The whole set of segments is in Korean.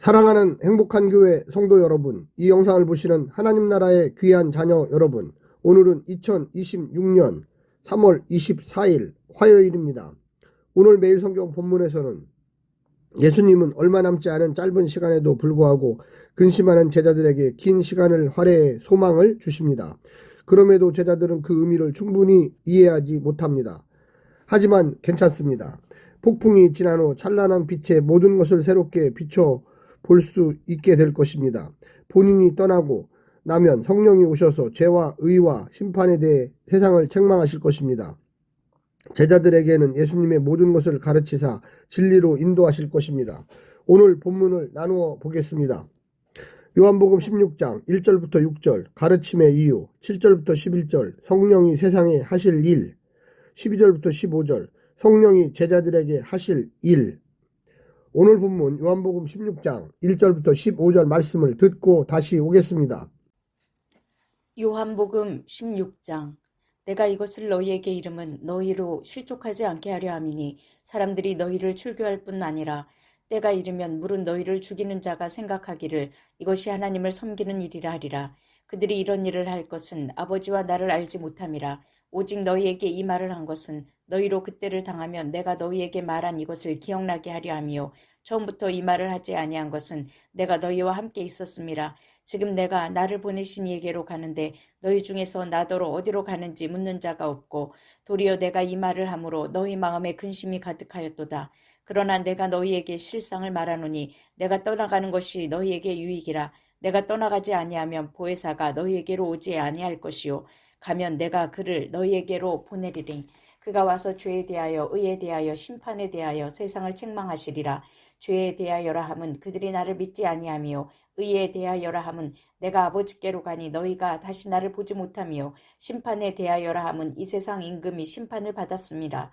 사랑하는 행복한 교회 성도 여러분, 이 영상을 보시는 하나님 나라의 귀한 자녀 여러분, 오늘은 2026년 3월 24일 화요일입니다. 오늘 매일 성경 본문에서는 예수님은 얼마 남지 않은 짧은 시간에도 불구하고 근심하는 제자들에게 긴 시간을 할애해 소망을 주십니다. 그럼에도 제자들은 그 의미를 충분히 이해하지 못합니다. 하지만 괜찮습니다. 폭풍이 지난 후 찬란한 빛에 모든 것을 새롭게 비춰 볼 수 있게 될 것입니다. 본인이 떠나고 나면 성령이 오셔서 죄와 의와 심판에 대해 세상을 책망하실 것입니다. 제자들에게는 예수님의 모든 것을 가르치사 진리로 인도하실 것입니다. 오늘 본문을 나누어 보겠습니다. 요한복음 16장 1절부터 6절 가르침의 이유, 7절부터 11절 성령이 세상에 하실 일, 12절부터 15절 성령이 제자들에게 하실 일. 오늘 본문 요한복음 16장 1절부터 15절 말씀을 듣고 다시 오겠습니다. 요한복음 16장 내가 이것을 너희에게 이름은 너희로 실족하지 않게 하려 함이니 사람들이 너희를 출교할 뿐 아니라 때가 이르면 물은 너희를 죽이는 자가 생각하기를 이것이 하나님을 섬기는 일이라 하리라. 그들이 이런 일을 할 것은 아버지와 나를 알지 못함이라. 오직 너희에게 이 말을 한 것은 너희로 그때를 당하면 내가 너희에게 말한 이것을 기억나게 하려 함이요 처음부터 이 말을 하지 아니한 것은 내가 너희와 함께 있었음이라. 지금 내가 나를 보내신 이에게로 가는데 너희 중에서 나더러 어디로 가는지 묻는 자가 없고 도리어 내가 이 말을 함으로 너희 마음에 근심이 가득하였도다. 그러나 내가 너희에게 실상을 말하노니 내가 떠나가는 것이 너희에게 유익이라. 내가 떠나가지 아니하면 보혜사가 너희에게로 오지 아니할 것이요 가면 내가 그를 너희에게로 보내리니 그가 와서 죄에 대하여 의에 대하여 심판에 대하여 세상을 책망하시리라. 죄에 대하여라 함은 그들이 나를 믿지 아니하며 의에 대하여라 함은 내가 아버지께로 가니 너희가 다시 나를 보지 못하며 심판에 대하여라 함은 이 세상 임금이 심판을 받았습니다.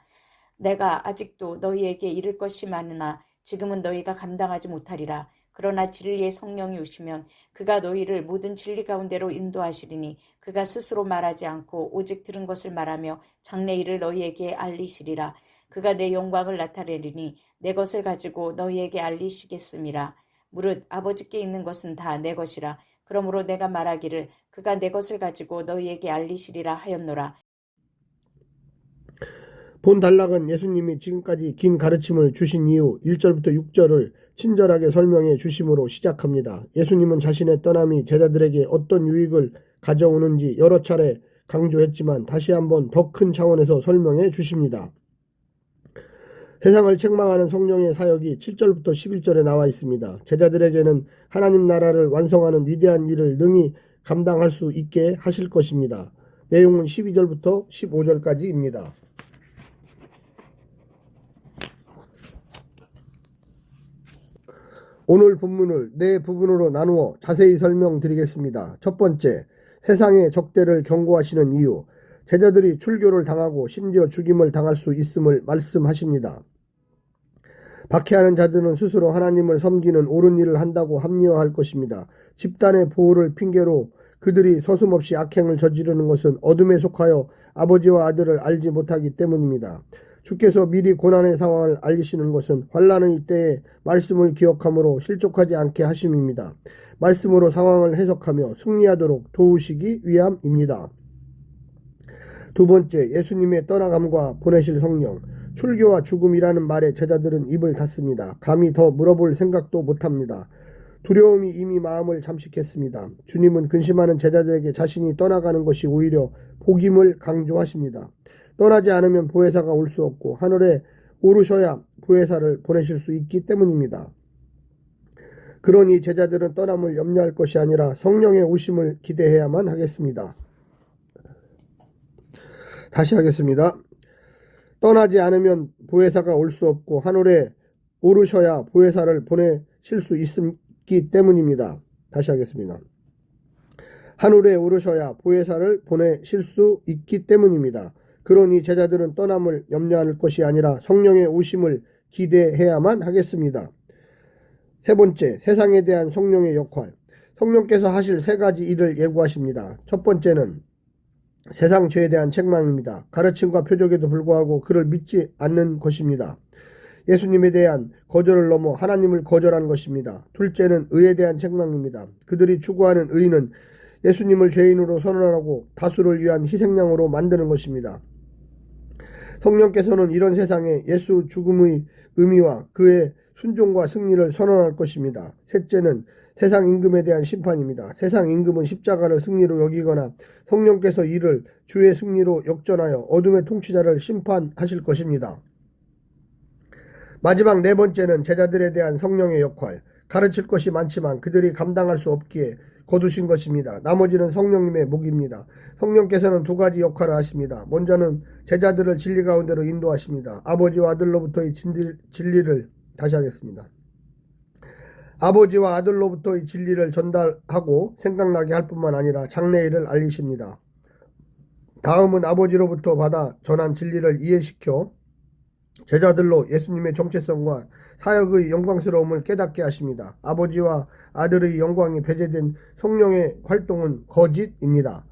내가 아직도 너희에게 이를 것이 많으나 지금은 너희가 감당하지 못하리라. 그러나 진리의 성령이 오시면 그가 너희를 모든 진리 가운데로 인도하시리니 그가 스스로 말하지 않고 오직 들은 것을 말하며 장래 일을 너희에게 알리시리라. 그가 내 영광을 나타내리니 내 것을 가지고 너희에게 알리시겠음이라. 무릇 아버지께 있는 것은 다 내 것이라. 그러므로 내가 말하기를 그가 내 것을 가지고 너희에게 알리시리라 하였노라. 본 단락은 예수님이 지금까지 긴 가르침을 주신 이후 1절부터 6절을 친절하게 설명해 주심으로 시작합니다. 예수님은 자신의 떠남이 제자들에게 어떤 유익을 가져오는지 여러 차례 강조했지만 다시 한번 더 큰 차원에서 설명해 주십니다. 세상을 책망하는 성령의 사역이 7절부터 11절에 나와 있습니다. 제자들에게는 하나님 나라를 완성하는 위대한 일을 능히 감당할 수 있게 하실 것입니다. 내용은 12절부터 15절까지입니다. 오늘 본문을 네 부분으로 나누어 자세히 설명드리겠습니다. 첫 번째, 세상의 적대를 경고하시는 이유. 제자들이 출교를 당하고 심지어 죽임을 당할 수 있음을 말씀하십니다. 박해하는 자들은 스스로 하나님을 섬기는 옳은 일을 한다고 합리화할 것입니다. 집단의 보호를 핑계로 그들이 서슴없이 악행을 저지르는 것은 어둠에 속하여 아버지와 아들을 알지 못하기 때문입니다. 주께서 미리 고난의 상황을 알리시는 것은 환난의 이때에 말씀을 기억함으로 실족하지 않게 하심입니다. 말씀으로 상황을 해석하며 승리하도록 도우시기 위함입니다. 두 번째, 예수님의 떠나감과 보내실 성령. 출교와 죽음이라는 말에 제자들은 입을 닫습니다. 감히 더 물어볼 생각도 못합니다. 두려움이 이미 마음을 잠식했습니다. 주님은 근심하는 제자들에게 자신이 떠나가는 것이 오히려 복임을 강조하십니다. 떠나지 않으면 보혜사가 올 수 없고 하늘에 오르셔야 보혜사를 보내실 수 있기 때문입니다. 그러니 제자들은 떠남을 염려할 것이 아니라 성령의 오심을 기대해야만 하겠습니다. 다시 하겠습니다. 떠나지 않으면 보혜사가 올 수 없고 하늘에 오르셔야 보혜사를 보내실 수 있기 때문입니다. 다시 하겠습니다. 하늘에 오르셔야 보혜사를 보내실 수 있기 때문입니다. 그러니 제자들은 떠남을 염려할 것이 아니라 성령의 오심을 기대해야만 하겠습니다. 세 번째, 세상에 대한 성령의 역할. 성령께서 하실 세 가지 일을 예고하십니다. 첫 번째는 세상 죄에 대한 책망입니다. 가르침과 표적에도 불구하고 그를 믿지 않는 것입니다. 예수님에 대한 거절을 넘어 하나님을 거절한 것입니다. 둘째는 의에 대한 책망입니다. 그들이 추구하는 의는 예수님을 죄인으로 선언하고 다수를 위한 희생양으로 만드는 것입니다. 성령께서는 이런 세상에 예수 죽음의 의미와 그의 순종과 승리를 선언할 것입니다. 셋째는 세상 임금에 대한 심판입니다. 세상 임금은 십자가를 승리로 여기거나 성령께서 이를 주의 승리로 역전하여 어둠의 통치자를 심판하실 것입니다. 마지막 네 번째는 제자들에 대한 성령의 역할. 가르칠 것이 많지만 그들이 감당할 수 없기에 거두신 것입니다. 나머지는 성령님의 몫입니다. 성령께서는 두 가지 역할을 하십니다. 먼저는 제자들을 진리 가운데로 인도하십니다. 아버지와 아들로부터의 진리를 다시 하겠습니다. 아버지와 아들로부터의 진리를 전달하고 생각나게 할 뿐만 아니라 장래일을 알리십니다. 다음은 아버지로부터 받아 전한 진리를 이해시켜 제자들로 예수님의 정체성과 사역의 영광스러움을 깨닫게 하십니다. 아버지와 아들의 영광이 배제된 성령의 활동은 거짓입니다.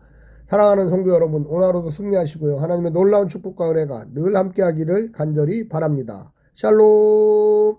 사랑하는 성도 여러분, 오늘 하루도 승리하시고요. 하나님의 놀라운 축복과 은혜가 늘 함께하기를 간절히 바랍니다. 샬롬.